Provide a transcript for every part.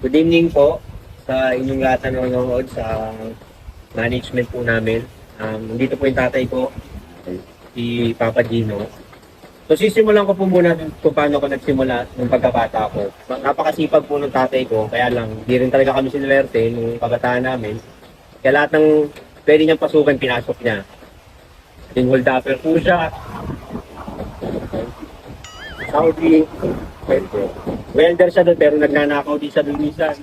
Good evening po sa inyong lahat na nanonood sa management po namin. Dito po yung tatay ko, si Papa Gino. So sisimulan ko po muna kung paano ko nagsimula nung pagkabata ko. Napakasipag po ng tatay ko, kaya lang di rin talaga kami sinulerte nung kabataan namin. Kaya lahat ng pwede niyang pasukan, pinasok niya. Yung hold upper po siya. Saudi, welder siya doon pero nagnanakaw din siya doon minsan.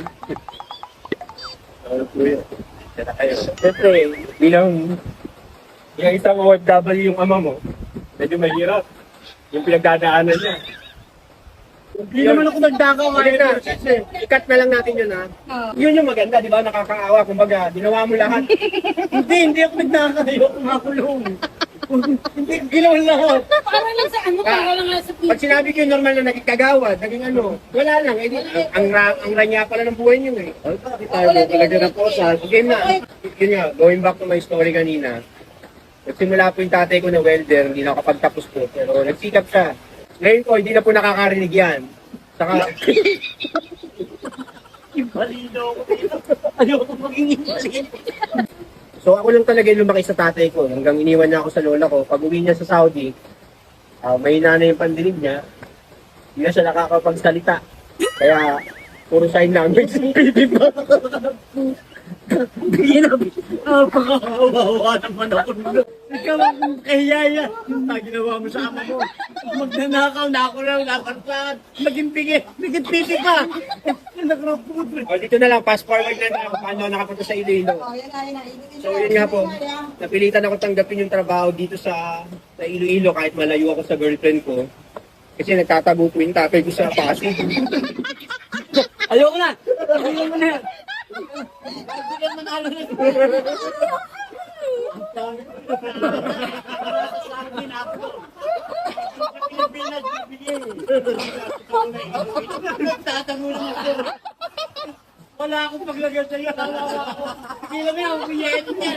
Ano po yun? Kaya kayo. Siyempre, bilang isang OFW yung ama mo, medyo mahirap. Yung pinagdadaanan niya. Hindi naman ako nagdakaw ngayon na. Ikat na lang natin yun ha. Yun yung maganda, di ba? Nakakaawa. Kumbaga, ginawa mo lahat. Hindi ako nagdakaw. Ayoko makulong. Hindi, ginawa lahat. Para lang sa ano, para lang sa video. Pag sinabi ko yung normal na naging kagawad, naging ano, wala lang. Eh, ang ranya pala ng buhay niyo eh. Ay, tayo mo talaga ng posal. Okay na. Yun nga, going back to my story kanina. Nagsimula po yung tatay ko na welder, hindi na kapagtapos po. Pero nagsikap siya. Ngayon po, hindi na po nakakarinig yan. Saka... Ibalino ako dito. Ayoko maging ibalino. So ako lang talaga yung lumaki sa tatay ko. Hanggang iniwan niya ako sa lola ko. Pag uwi niya sa Saudi, may nanay yung pandinig niya. Hindi na siya nakakapagsalita. Kaya, puro sign language yung baby pa. Napakawawa naman ako nito. Ikaw ang kayaya. Ginawa mo sa ama mo. Magnanakaw na ako lang. Nakarapad. Maging pigit. Pigit-pigit ka. O dito na lang. Fast forward na lang. Paano nakapunta sa Iloilo. So yun nga po. Napilitan ako tanggapin yung trabaho dito sa Iloilo kahit malayo ako sa girlfriend ko. Kasi nagtatago po yung tatay ko sa Pasig. Ayoko na! Ayoko na! Hindi ka manalo na. Sabi na ako. Pilipinas, bibigay. Nagtatango lang ako. Wala akong paglagay sa'yo. Hindi lang yan, kuyain niya.